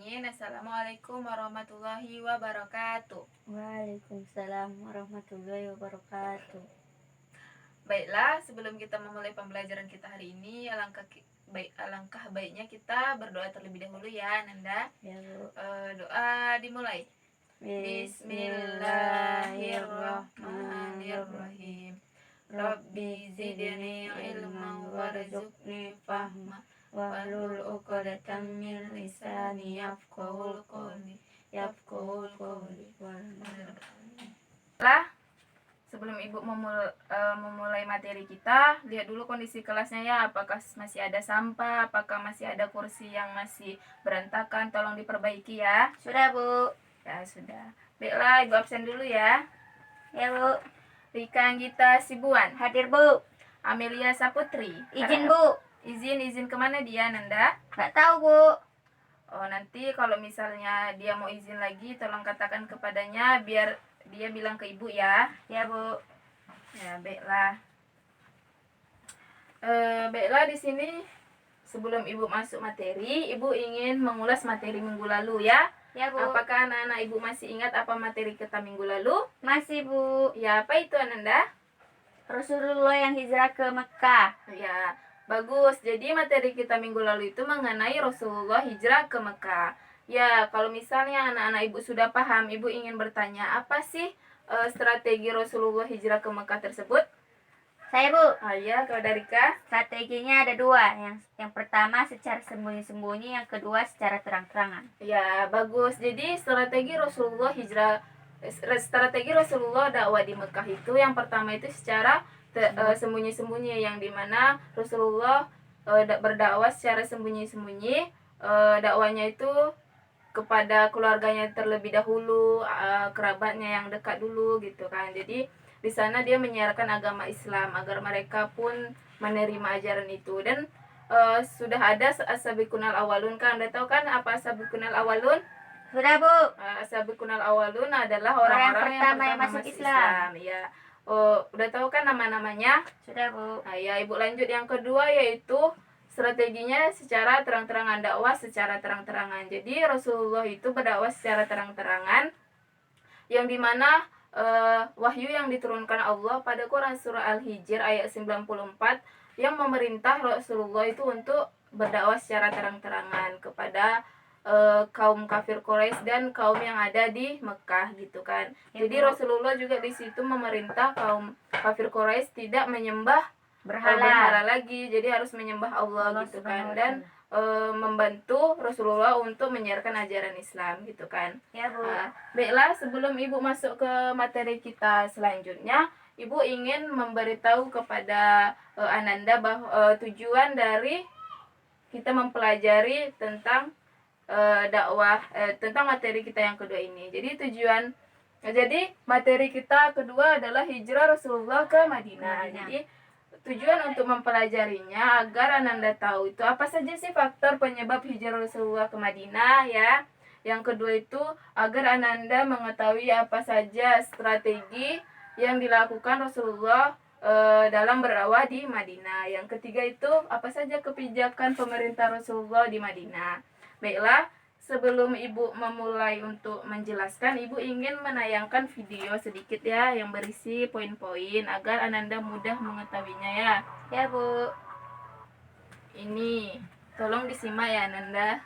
ulangin. Assalamualaikum warahmatullahi wabarakatuh. Waalaikumsalam warahmatullahi wabarakatuh. Baiklah, sebelum kita memulai pembelajaran kita hari ini, alangkah baiknya kita berdoa terlebih dahulu ya, Nanda. Ya, Bu. Doa dimulai. Bismillahirrahmanirrahim. Rabbi zidni ilman warzuqni fahma wahlul 'uqdatam min lisani yafqahul qawli. Lah, sebelum Ibu memulai materi kita, lihat dulu kondisi kelasnya ya, apakah masih ada sampah, apakah masih ada kursi yang masih berantakan, tolong diperbaiki ya. Sudah, Bu. Ya, sudah. Baiklah, Ibu absen dulu ya. Ya, Bu. Rika Anggita Sibuan. Hadir, Bu. Amelia Saputri. Izin, Bu. Izin kemana dia, Nanda? Nggak tahu, Bu. Oh, nanti kalau misalnya dia mau izin lagi, tolong katakan kepadanya biar dia bilang ke Ibu ya. Ya, Bu. Ya, baiklah. Baiklah, di sini sebelum Ibu masuk materi, Ibu ingin mengulas materi minggu lalu ya. Ya, Bu. Apakah anak-anak Ibu masih ingat apa materi kita minggu lalu? Masih, Bu. Ya, apa itu, Ananda? Rasulullah yang hijrah ke Mekah. Ya, bagus. Jadi materi kita minggu lalu itu mengenai Rasulullah hijrah ke Mekah. Ya, kalau misalnya anak-anak Ibu sudah paham, Ibu ingin bertanya, apa sih strategi Rasulullah hijrah ke Mekah tersebut? Saya, Bu. Ya, kalau dari Kak? Strateginya ada dua. Yang pertama secara sembunyi-sembunyi, yang kedua secara terang-terangan. Ya, bagus. Jadi strategi Rasulullah dakwah di Mekah itu yang pertama itu secara sembunyi-sembunyi, yang dimana Rasulullah berdakwah secara sembunyi-sembunyi. Dakwanya itu kepada keluarganya terlebih dahulu, kerabatnya yang dekat dulu gitu kan. Jadi di sana dia menyiarkan agama Islam agar mereka pun menerima ajaran itu. Dan sudah ada as-sabiqunal awalun kan. Anda tahu kan apa as-sabiqunal awalun? Sudah, Bu. As-sabiqunal awalun adalah orang-orang yang pertama masuk Islam. Ya. Udah tahu kan nama-namanya? Sudah, Bu. Ya, Ibu lanjut yang kedua, yaitu strateginya secara terang-terangan, dakwah secara terang-terangan. Jadi Rasulullah itu berdakwah secara terang-terangan, yang dimana wahyu yang diturunkan Allah pada Quran surah Al-Hijr ayat 94 yang memerintah Rasulullah itu untuk berdakwah secara terang-terangan kepada kaum kafir Quraisy dan kaum yang ada di Mekah gitu kan. Ya, jadi Bu. Rasulullah juga di situ memerintah kaum kafir Quraisy tidak menyembah Berhala lagi, jadi harus menyembah Allah gitu kan, Subhanahu wa dan Ta'ala. membantu Rasulullah untuk menyiarkan ajaran Islam gitu kan. Ya, Bu. Baiklah, sebelum Ibu masuk ke materi kita selanjutnya, Ibu ingin memberitahu kepada Ananda bahwa tujuan dari kita mempelajari tentang dakwah tentang materi kita yang kedua ini. Jadi materi kita kedua adalah hijrah Rasulullah ke Madinah. Jadi tujuan untuk mempelajarinya agar Ananda tahu itu apa saja sih faktor penyebab hijrah Rasulullah ke Madinah ya. Yang kedua itu agar Ananda mengetahui apa saja strategi yang dilakukan Rasulullah dalam berdakwah di Madinah. Yang ketiga itu apa saja kebijakan pemerintah Rasulullah di Madinah. Baiklah, sebelum Ibu memulai untuk menjelaskan, Ibu ingin menayangkan video sedikit ya yang berisi poin-poin agar Ananda mudah mengetahuinya ya. Ya, Bu. Ini, tolong disimak ya Ananda.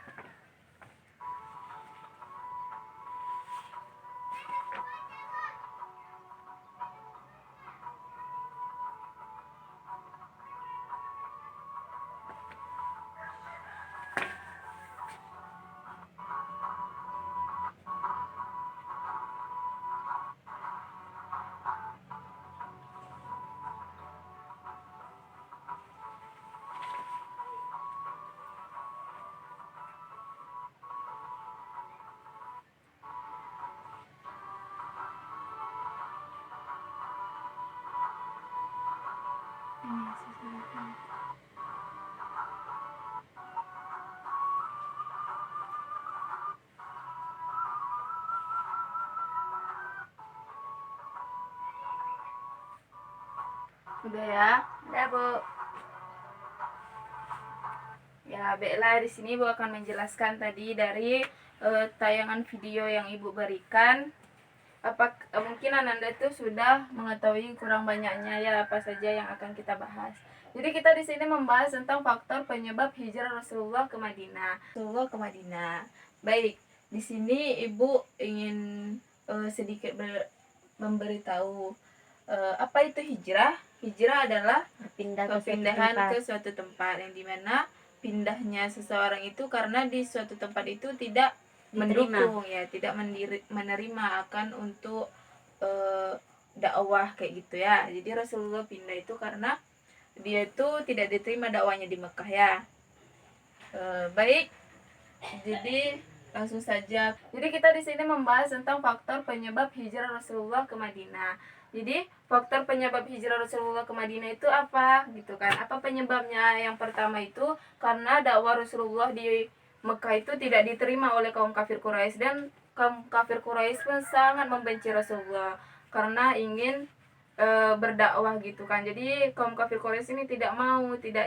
Udah ya? Udah, Bu. Ya, baiklah, di sini Ibu akan menjelaskan tadi dari tayangan video yang ibu berikan, mungkin Ananda itu sudah mengetahui kurang banyaknya ya apa saja yang akan kita bahas. Jadi kita di sini membahas tentang faktor penyebab hijrah Rasulullah ke Madinah. Baik, di sini ibu ingin sedikit memberitahu apa itu hijrah. Hijrah adalah perpindahan ke suatu tempat, yang dimana pindahnya seseorang itu karena di suatu tempat itu tidak mendukung ya, tidak menerima akan untuk dakwah kayak gitu ya. Jadi Rasulullah pindah itu karena dia itu tidak diterima dakwahnya di Mekah ya. Baik, jadi langsung saja. Jadi kita di sini membahas tentang faktor penyebab hijrah Rasulullah ke Madinah. Jadi faktor penyebab hijrah Rasulullah ke Madinah itu apa gitu kan? Apa penyebabnya? Yang pertama itu karena dakwah Rasulullah di Mekah itu tidak diterima oleh kaum kafir Quraisy, dan kaum kafir Quraisy pun sangat membenci Rasulullah karena ingin berdakwah gitu kan. Jadi kaum kafir Quraisy ini tidak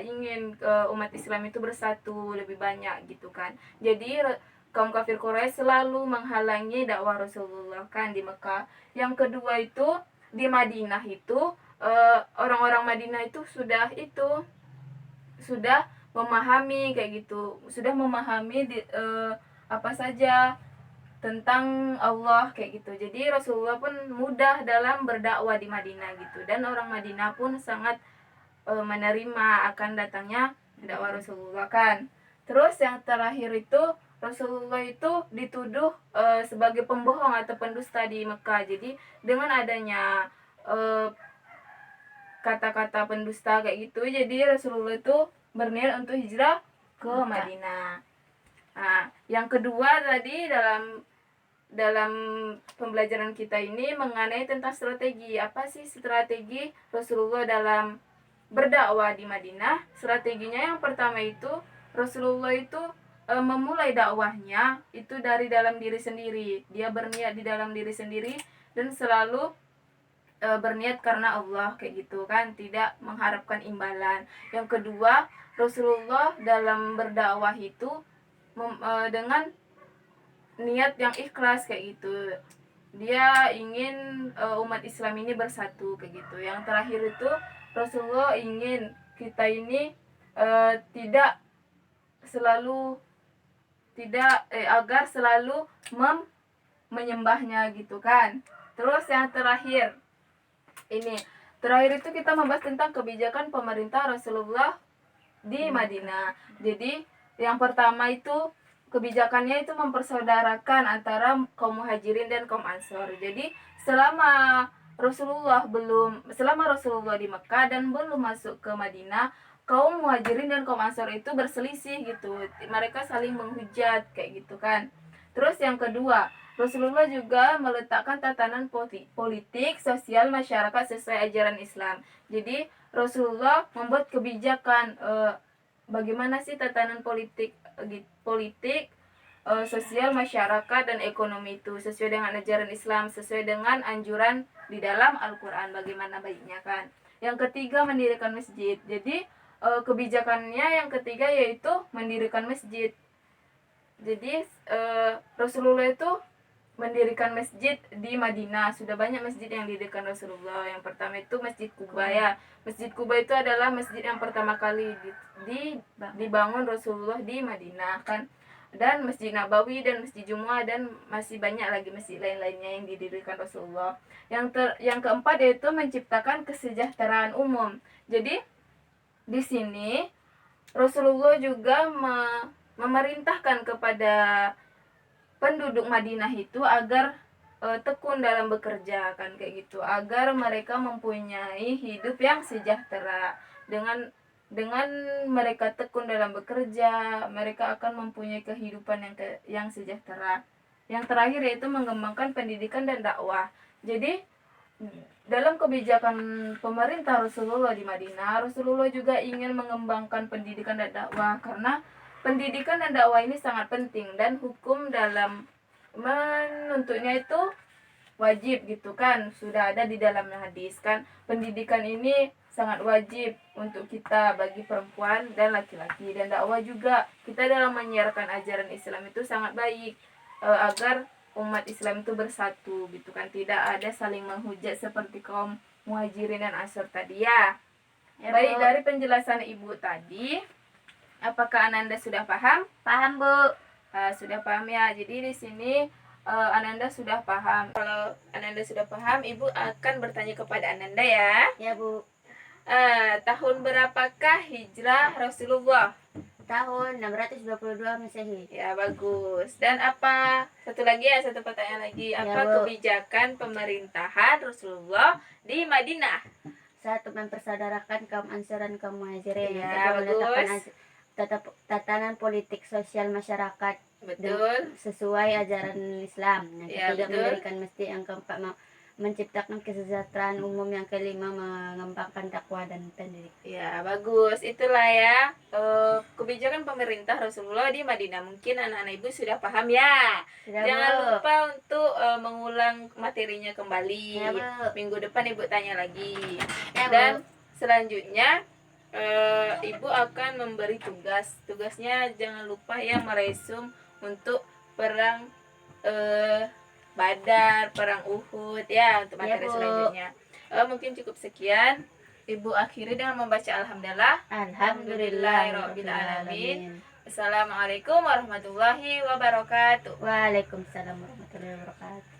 ingin umat Islam itu bersatu lebih banyak gitu kan. Jadi kaum kafir Quraisy selalu menghalangi dakwah Rasulullah kan di Mekah. Yang kedua itu di Madinah itu orang-orang Madinah itu sudah memahami kayak gitu, sudah memahami apa saja tentang Allah kayak gitu. Jadi Rasulullah pun mudah dalam berdakwah di Madinah gitu, dan orang Madinah pun sangat menerima akan datangnya dakwah Rasulullah kan. Terus yang terakhir itu Rasulullah itu dituduh sebagai pembohong atau pendusta di Mekah. Jadi dengan adanya kata-kata pendusta kayak gitu, jadi Rasulullah itu berniat untuk hijrah ke Madinah. Nah, yang kedua tadi dalam pembelajaran kita ini mengenai tentang strategi. Apa sih strategi Rasulullah dalam berdakwah di Madinah? Strateginya yang pertama itu Rasulullah itu memulai dakwahnya itu dari dalam diri sendiri. Dia berniat di dalam diri sendiri dan selalu berniat karena Allah kayak gitu kan, tidak mengharapkan imbalan. Yang kedua, Rasulullah dalam berdakwah itu dengan niat yang ikhlas kayak gitu. Dia ingin umat Islam ini bersatu kayak gitu. Yang terakhir itu Rasulullah ingin kita ini tidak selalu agar selalu menyembahnya gitu kan. Terus yang terakhir itu kita membahas tentang kebijakan pemerintah Rasulullah di Madinah. Jadi yang pertama itu kebijakannya itu mempersaudarakan antara kaum muhajirin dan kaum ansor. Jadi selama Rasulullah di Mekah dan belum masuk ke Madinah, kaum muhajirin dan kaum ansor itu berselisih gitu. Mereka saling menghujat kayak gitu kan. Terus yang kedua, Rasulullah juga meletakkan tatanan politik, sosial masyarakat sesuai ajaran Islam. Jadi Rasulullah membuat kebijakan bagaimana sih tatanan politik, sosial masyarakat dan ekonomi itu sesuai dengan ajaran Islam, sesuai dengan anjuran di dalam Al-Quran, bagaimana baiknya kan. Yang ketiga, mendirikan masjid. Jadi kebijakannya yang ketiga yaitu mendirikan masjid. Jadi Rasulullah itu mendirikan masjid di Madinah. Sudah banyak masjid yang didirikan Rasulullah. Yang pertama itu Masjid Quba ya. Masjid Quba itu adalah masjid yang pertama kali dibangun Rasulullah di Madinah kan. Dan Masjid Nabawi dan Masjid Jumu'ah dan masih banyak lagi masjid lain-lainnya yang didirikan Rasulullah. Yang keempat yaitu menciptakan kesejahteraan umum. Jadi di sini Rasulullah juga memerintahkan kepada penduduk Madinah itu agar tekun dalam bekerja kan kayak gitu, agar mereka mempunyai hidup yang sejahtera. Dengan mereka tekun dalam bekerja, mereka akan mempunyai kehidupan yang sejahtera. Yang terakhir yaitu mengembangkan pendidikan dan dakwah. Jadi dalam kebijakan pemerintah Rasulullah di Madinah, Rasulullah juga ingin mengembangkan pendidikan dan dakwah, karena pendidikan dan dakwah ini sangat penting, dan hukum dalam menuntutnya itu wajib gitu kan, sudah ada di dalam hadis kan. Pendidikan ini sangat wajib untuk kita bagi perempuan dan laki-laki, dan dakwah juga kita dalam menyiarkan ajaran Islam itu sangat baik. agar umat Islam itu bersatu gitu kan, tidak ada saling menghujat seperti kaum Muhajirin dan Ansor tadi ya. Ya, Baik, Bu. dari penjelasan Ibu tadi, apakah Ananda sudah paham? Paham, Bu. Sudah paham ya. Jadi di sini Ananda sudah paham. Kalau Ananda sudah paham, Ibu akan bertanya kepada Ananda ya. Ya, Bu. Tahun berapakah hijrah Rasulullah? Tahun 622 Masehi. Ya, bagus. Dan apa satu lagi ya, satu pertanyaan lagi. Ya, Apa Bu. kebijakan pemerintahan Rasulullah di Madinah? Satu, mempersaudarakan kaum Ansor dan kaum Muhajirin. Yang Ya, kedua, bagus. tatanan politik sosial masyarakat Betul. sesuai ajaran Islam. Yang Ya, ketiga, betul. mendirikan masjid. Yang keempat, menciptakan kesejahteraan umum. Yang kelima, mengembangkan dakwah dan pendidikan. Ya, bagus. Itulah ya kebijakan pemerintah Rasulullah di Madinah. Mungkin anak-anak Ibu sudah paham ya. Sudah, Jangan Bu. lupa untuk mengulang materinya kembali. Ya, Bu. Minggu depan Ibu tanya lagi. Ya, Bu. Dan selanjutnya Ibu akan memberi tugas. Tugasnya jangan lupa ya meresum untuk perang Badar, perang Uhud ya, untuk Ya, materi Bu. selanjutnya. Mungkin cukup sekian. Ibu akhiri dengan membaca alhamdulillah. Alhamdulillahirabbil alamin. Assalamualaikum warahmatullahi wabarakatuh. Waalaikumsalam warahmatullahi wabarakatuh.